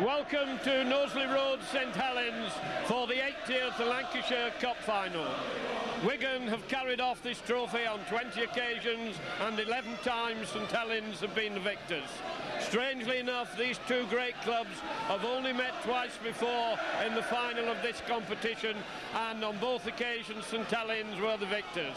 Welcome to Knowsley Road, St Helens for the 80th Lancashire Cup final. Wigan have carried off this trophy on 20 occasions and 11 times St Helens have been the victors. Strangely enough, these two great clubs have only met twice before in the final of this competition, and on both occasions St Helens were the victors.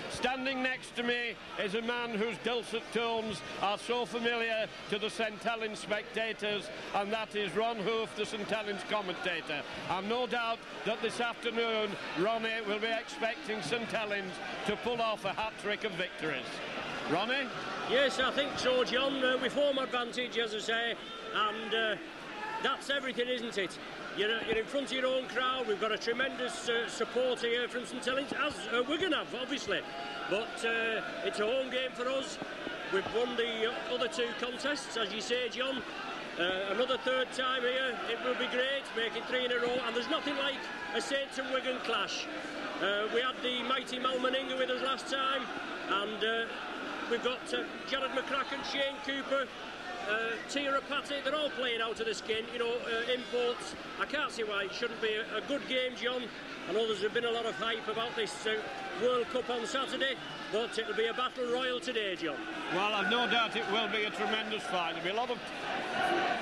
Standing next to me is a man whose dulcet tones are so familiar to the St Helens spectators, and that is Ron Hoof, the St Helens commentator. I've no doubt that this afternoon Ronnie will be expecting St Helens to pull off a hat-trick of victories. Ronnie? Yes, I think so, John. With home advantage, as I say, and that's everything, isn't it? You're in front of your own crowd. We've got a tremendous support here from St Helens, as Wigan have, obviously. But it's a home game for us. We've won the other two contests, as you say, John. Another third time here, it will be great, making 3 in a row, and there's nothing like a Saints and Wigan clash. We had the mighty Mal Meninga with us last time, and we've got Jared McCracken, Shane Cooper, Tia Patti, they're all playing out of the skin, you know, imports. I can't see why it shouldn't be a good game, John. I know there's been a lot of hype about this World Cup on Saturday, but it'll be a battle royal today, John. Well, I've no doubt it will be a tremendous fight. There'll be a lot of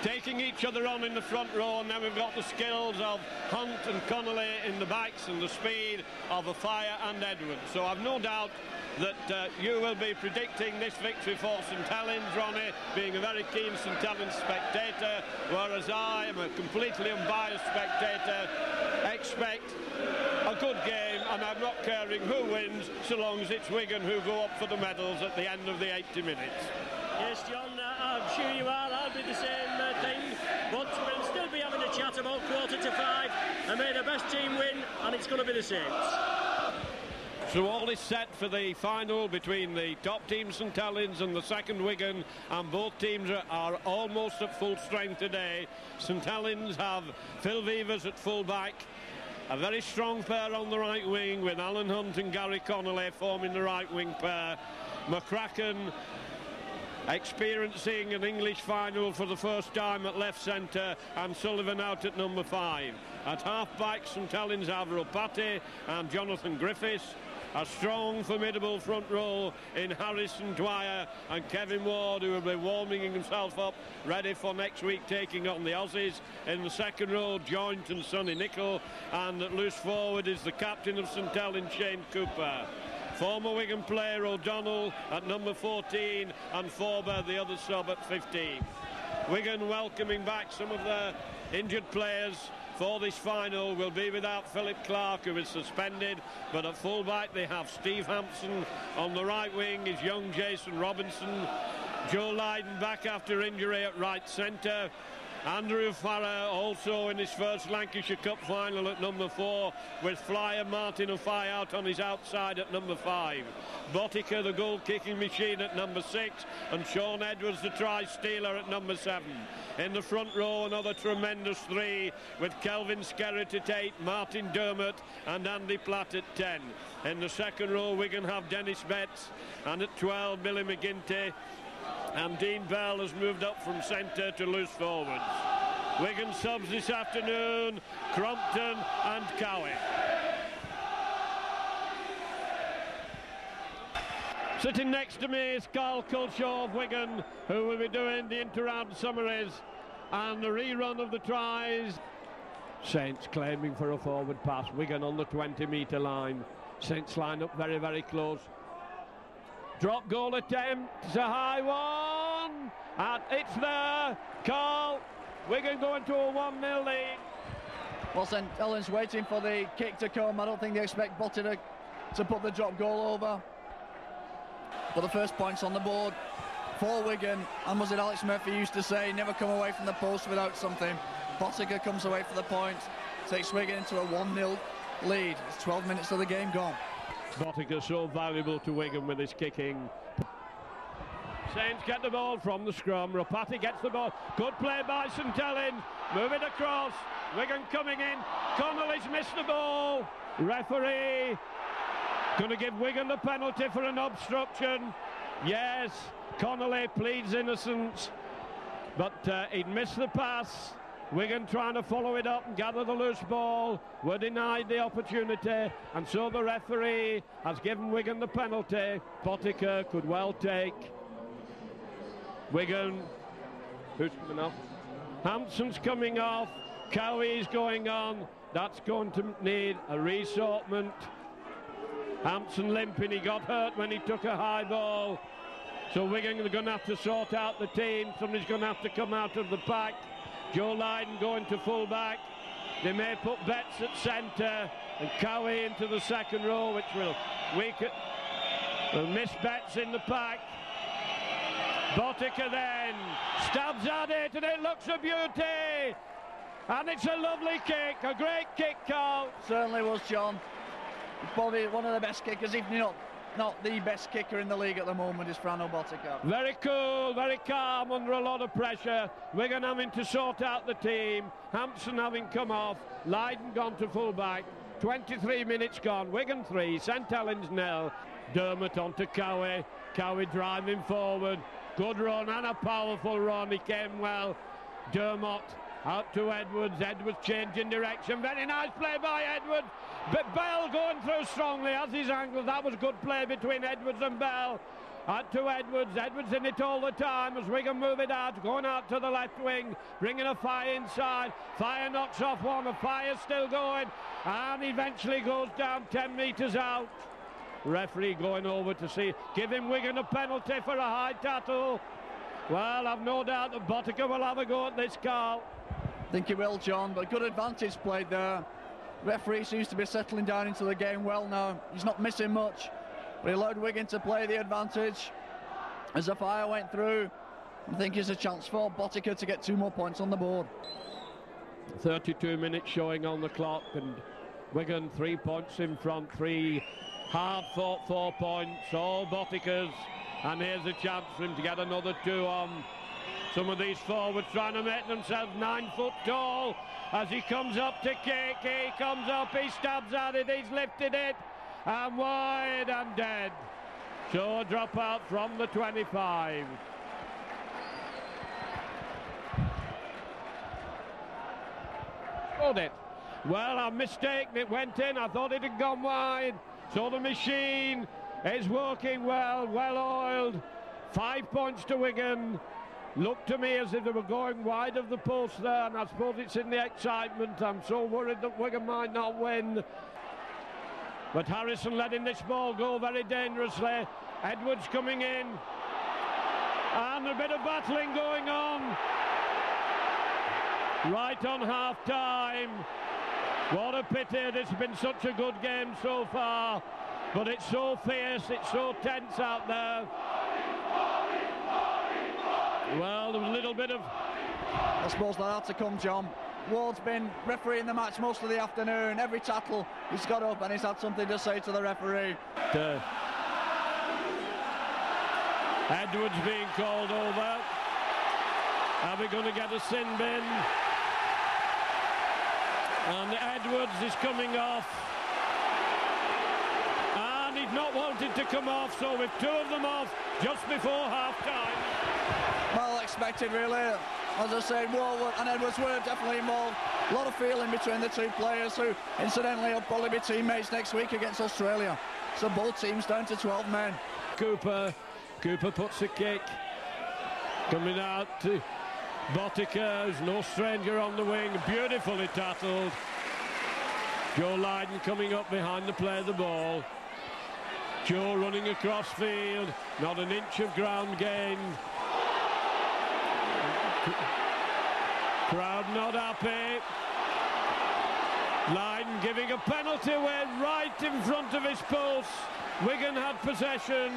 taking each other on in the front row, and then we've got the skills of Hunt and Connolly in the backs and the speed of Afire and Edwards. So I've no doubt that you will be predicting this victory for St Helens, Ronnie, being a very keen St Helens spectator, whereas I am a completely unbiased spectator. Expect a good game, and I'm not caring who wins so long as it's Wigan who go up for the medals at the end of the 80 minutes. Yes, John, I'm sure you are. I'll be the same thing, but we'll still be having a chat about 4:45, and may the best team win, and it's going to be the Saints. So all is set for the final between the top team St Helens and the second Wigan, and both teams are almost at full strength today. St Helens have Phil Vivers at full back, a very strong pair on the right wing with Alan Hunt and Gary Connolly forming the right wing pair. McCracken experiencing an English final for the first time at left centre, and Sullivan out at number 5. At half-back, St Helens have Ropati and Jonathan Griffiths. A strong, formidable front row in Harrison Dwyer and Kevin Ward, who will be warming himself up, ready for next week taking on the Aussies. In the second row, Joint and Sonny Nicol, and at loose forward is the captain of St Helens, Shane Cooper. Former Wigan player O'Donnell at number 14, and Forber, the other sub, at 15. Wigan welcoming back some of their injured players for this final. Will be without Philip Clark, who is suspended, but at full-back they have Steve Hampson. On the right wing is young Jason Robinson. Joe Lydon back after injury at right centre. Andrew Farrer also in his first Lancashire Cup final at number 4, with flyer Martin O'Fay out on his outside at number 5. Botica, the goal-kicking machine, at number 6, and Sean Edwards, the try-stealer, at number 7. In the front row, another tremendous 3, with Kelvin Skerritt at 8, Martin Dermott and Andy Platt at 10. In the second row, Wigan have Dennis Betts, and at 12, Billy McGinty. And Dean Bell has moved up from centre to loose forwards. Wigan subs this afternoon, Crompton and Cowie. Sitting next to me is Carl Culshaw of Wigan, who will be doing the inter-round summaries and the rerun of the tries. Saints claiming for a forward pass, Wigan on the 20-metre line. Saints line up very, very close. Drop goal attempt, it's a high one, and it's there. Carl, Wigan going to a 1-0 lead. Well, St Helens waiting for the kick to come. I don't think they expect Botica to put the drop goal over. But the first point's on the board for Wigan, and was it Alex Murphy used to say, never come away from the post without something. Botica comes away for the point, takes Wigan into a 1-0 lead. It's 12 minutes of the game gone. Botica so valuable to Wigan with his kicking. Saints get the ball from the scrum. Ropati gets the ball. Good play by St Helens. Move it across. Wigan coming in. Connolly's missed the ball. Referee going to give Wigan the penalty for an obstruction. Yes, Connolly pleads innocence. but he'd missed the pass. Wigan trying to follow it up and gather the loose ball, were denied the opportunity, and so the referee has given Wigan the penalty. Botica could well take. Wigan, who's coming off? Hampson's coming off, Cowie's going on. That's going to need a resortment. Hampson limping, he got hurt when he took a high ball. So Wigan are going to have to sort out the team. Somebody's going to have to come out of the pack. Joe Lydon going to full-back. They may put Betts at centre and Cowie into the second row, which will weaken. Will miss Betts in the pack. Botica then stabs at it, and it looks a beauty. And it's a lovely kick, a great kick, Carl. Certainly was, John. Probably one of the best kickers, if not the best kicker in the league at the moment, is Frano Botica. Very cool, very calm under a lot of pressure. Wigan having to sort out the team. Hampson having come off. Lydon gone to full-back. 23 minutes gone. Wigan 3, St Helens 0. Dermott onto Cowie. Cowie driving forward. Good run and a powerful run. He came well. Dermott out to Edwards. Edwards changing direction. Very nice play by Edwards. But Bell going through strongly as his angle. That was good play between Edwards and Bell. Out to Edwards. Edwards in it all the time as Wigan move it out. Going out to the left wing. Bringing a Fire inside. Fire knocks off one. A Fire still going. And eventually goes down 10 metres out. Referee going over to see. Giving Wigan a penalty for a high tackle. Well, I've no doubt that Botica will have a go at this, Carl. I think he will, John, but good advantage played there. Referee seems to be settling down into the game well now. He's not missing much, but he allowed Wigan to play the advantage. As the Fire went through, I think there's a chance for Botica to get 2 more points on the board. 32 minutes showing on the clock, and Wigan 3 points in front, 3 hard-fought 4 points, all Botica's, and here's a chance for him to get another 2 on. Some of these forwards trying to make themselves 9 foot tall as he comes up to kick. He comes up, he stabs at it, he's lifted it, and wide and dead. So a drop out from the 25. Hold it. Well, I'm mistaken, it went in. I thought it had gone wide. So the machine is working well, well oiled. 5 points to Wigan. Looked to me as if they were going wide of the post there, and I suppose it's in the excitement. I'm so worried that Wigan might not win. But Harrison letting this ball go very dangerously. Edwards coming in. And a bit of battling going on. Right on half-time. What a pity. This has been such a good game so far. But it's so fierce, it's so tense out there. Well, there was a little bit of... I suppose that had to come, John. Ward's been refereeing the match most of the afternoon. Every tackle, he's got up and he's had something to say to the referee. Edwards being called over. Are we going to get a sin bin? And Edwards is coming off. And he's not wanted to come off, so with 2 of them off just before half-time. Well expected, really. As I said, Ward and Edwards were definitely involved. A lot of feeling between the 2 players who, incidentally, will probably be teammates next week against Australia. So both teams down to 12 men. Cooper puts a kick. Coming out to Botica, who's no stranger on the wing. Beautifully tackled. Joe Lydon coming up behind the play of the ball. Joe running across field. Not an inch of ground gained. Crowd not happy. Lydon giving a penalty away right in front of his post. Wigan had possession.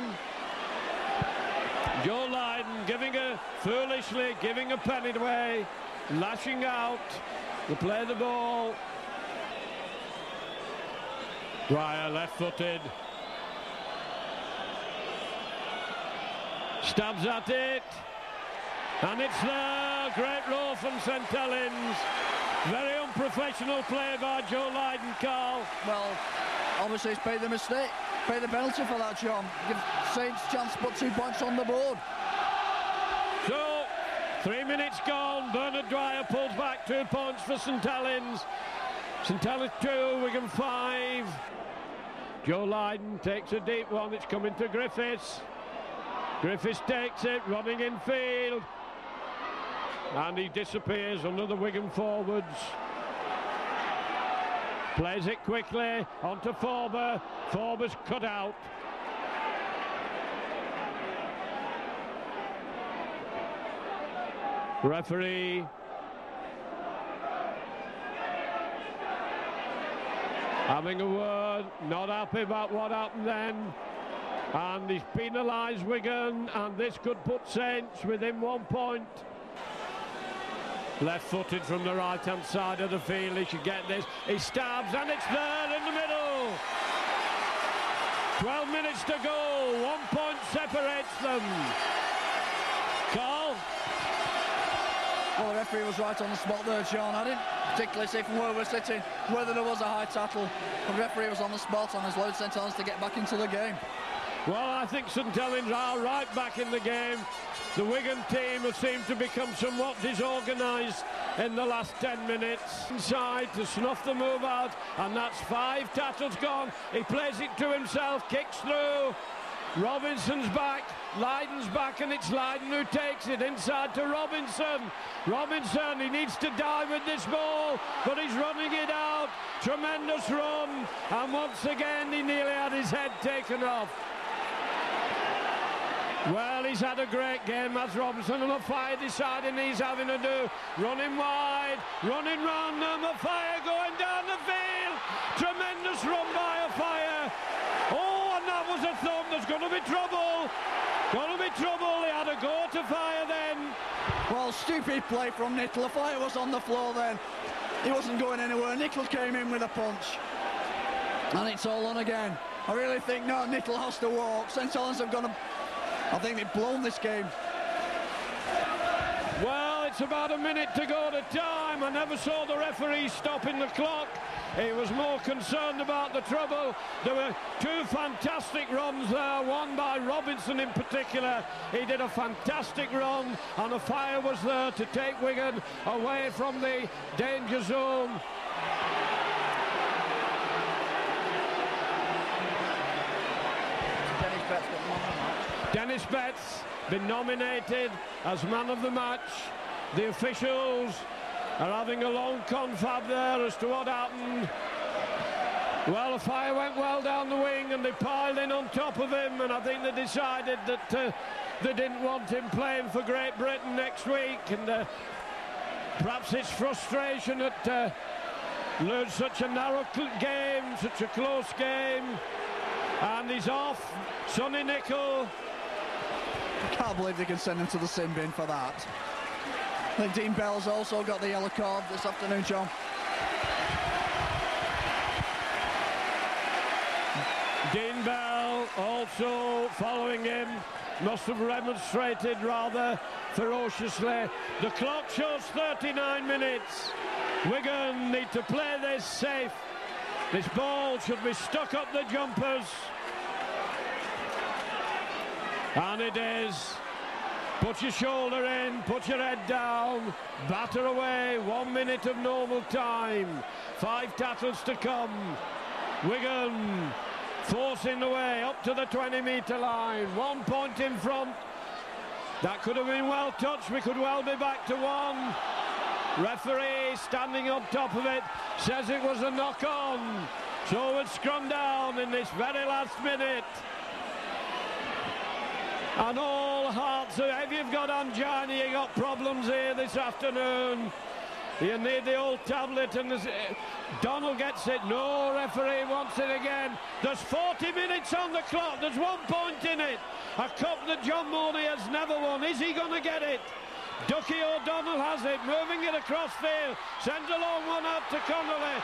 Joe Lydon foolishly giving a penalty away, lashing out to play the ball. Dwyer left-footed. Stabs at it. And it's there. Great roll from St Helens. Very unprofessional play by Joe Lydon, Carl. Well, obviously he's paid the mistake. Paid the penalty for that, John. Give Saints a chance to put 2 points on the board. So, 3 minutes gone. Bernard Dwyer pulls back 2 points for St Helens. St Helens 2, Wigan 5. Joe Lydon takes a deep one. It's coming to Griffiths. Griffiths takes it, running in field. And he disappears under the Wigan forwards. Plays it quickly onto Forber. Forber's cut out. Referee having a word, not happy about what happened then, and he's penalised Wigan, and this could put Saints within 1 point. Left-footed from the right-hand side of the field, he should get this. He stabs, and it's there in the middle. 12 minutes to go, 1 point separates them. Carl? Well, the referee was right on the spot there, John. I didn't particularly see from where we're sitting whether there was a high tackle. The referee was on the spot and has allowed St Helens to get back into the game. Well, I think St Helens are right back in the game. The Wigan team have seemed to become somewhat disorganised in the last 10 minutes. Inside to snuff the move out, and that's 5 tackles gone. He plays it to himself, kicks through. Robinson's back, Lydon's back, and it's Lydon who takes it inside to Robinson. Robinson, he needs to die with this ball, but he's running it out. Tremendous run, and once again he nearly had his head taken off. Well, he's had a great game, that's Robinson, and Mafire deciding he's having a do. Running wide, running round, and Mafire going down the field. Tremendous run by Mafire. Oh, and that was a thumb. There's going to be trouble. Going to be trouble. He had a go to Fire then. Well, stupid play from Nichol. Fire was on the floor then. He wasn't going anywhere. Nichol came in with a punch. And it's all on again. I really think no, Nichol has to walk. St Helens have gone. I think they've blown this game. Well, it's about a minute to go to time. I never saw the referee stopping the clock. He was more concerned about the trouble. There were 2 fantastic runs there, one by Robinson in particular. He did a fantastic run, and a Fire was there to take Wigan away from the danger zone. Dennis Betts been nominated as man of the match. The officials are having a long confab there as to what happened. Well, the Fire went well down the wing and they piled in on top of him, and I think they decided that they didn't want him playing for Great Britain next week, and perhaps it's frustration at learned such a narrow game, such a close game, and he's off. Sonny Nichol. I can't believe they can send him to the sin bin for that. I think Dean Bell's also got the yellow card this afternoon, John. Dean Bell also following him, must have remonstrated rather ferociously. The clock shows 39 minutes. Wigan need to play this safe. This ball should be stuck up the jumpers. And it is. Put your shoulder in, put your head down, batter away. 1 minute of normal time. 5 tackles to come. Wigan forcing the way up to the 20-metre line. 1 point in front. That could have been well touched. We could well be back to 1. Referee standing on top of it says it was a knock-on. So it's scrum down in this very last minute. And all hearts, if you've got angina, you've got problems here this afternoon. You need the old tablet, and Donald gets it. No, referee wants it again. There's 40 minutes on the clock. There's 1 point in it. A cup that John Mooney has never won. Is he going to get it? Ducky O'Donnell has it, moving it across field. Sends a long one out to Connolly.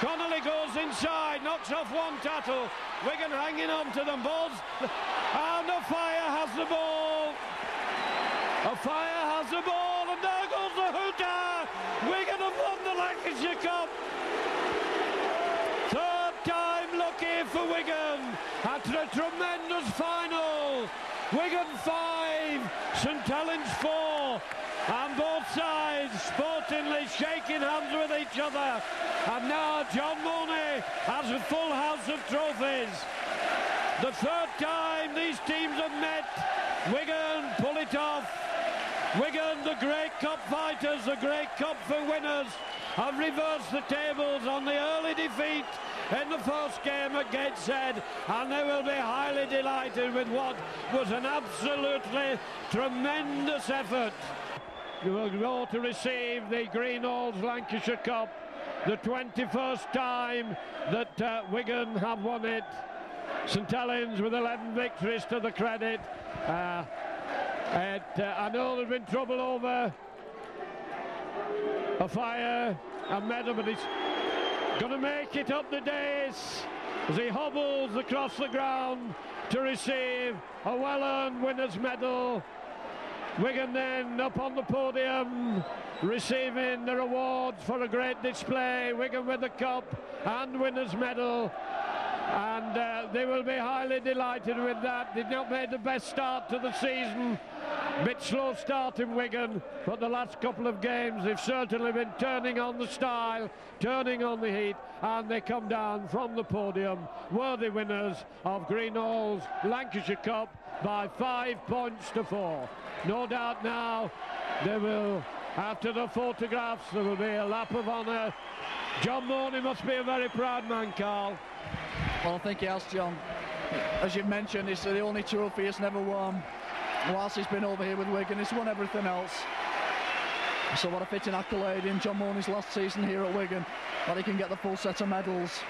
Connolly goes inside, knocks off 1 tackle. Wigan hanging on to them. Balls. And a Fire has the ball. A Fire has the ball, and there goes the hooter. Wigan have won the Lancashire Cup. 3rd time lucky for Wigan after a tremendous final. Wigan 5, St Helens 4. and both sides sportingly shaking hands with each other. And now John Mooney has a full house of trophies. The third time these teams have met. Wigan pull it off. Wigan, the great cup fighters, the great cup for winners, have reversed the tables on the early defeat in the first game at Gateshead, and they will be highly delighted with what was an absolutely tremendous effort. You will go to receive the Greenhalgh's Lancashire Cup, the 21st time that Wigan have won it. St Helens with 11 victories to the credit. I know there's been trouble over a fire and medal, but he's going to make it up the dais as he hobbles across the ground to receive a well-earned winner's medal. Wigan then up on the podium receiving the rewards for a great display. Wigan with the cup and winner's medal, and they will be highly delighted with that. They've not made the best start to the season. Bit slow start in Wigan, but the last couple of games they've certainly been turning on the style, turning on the heat, and they come down from the podium worthy winners of Greenhalgh's Lancashire Cup by 5 points to 4. No doubt now they will, after the photographs, there will be a lap of honour. John Mooney must be a very proud man, Carl. Well, I think he has, John. As you've mentioned, it's the only trophy he's never won. Whilst he's been over here with Wigan, he's won everything else. So what a fitting accolade in John Mooney's last season here at Wigan, that he can get the full set of medals.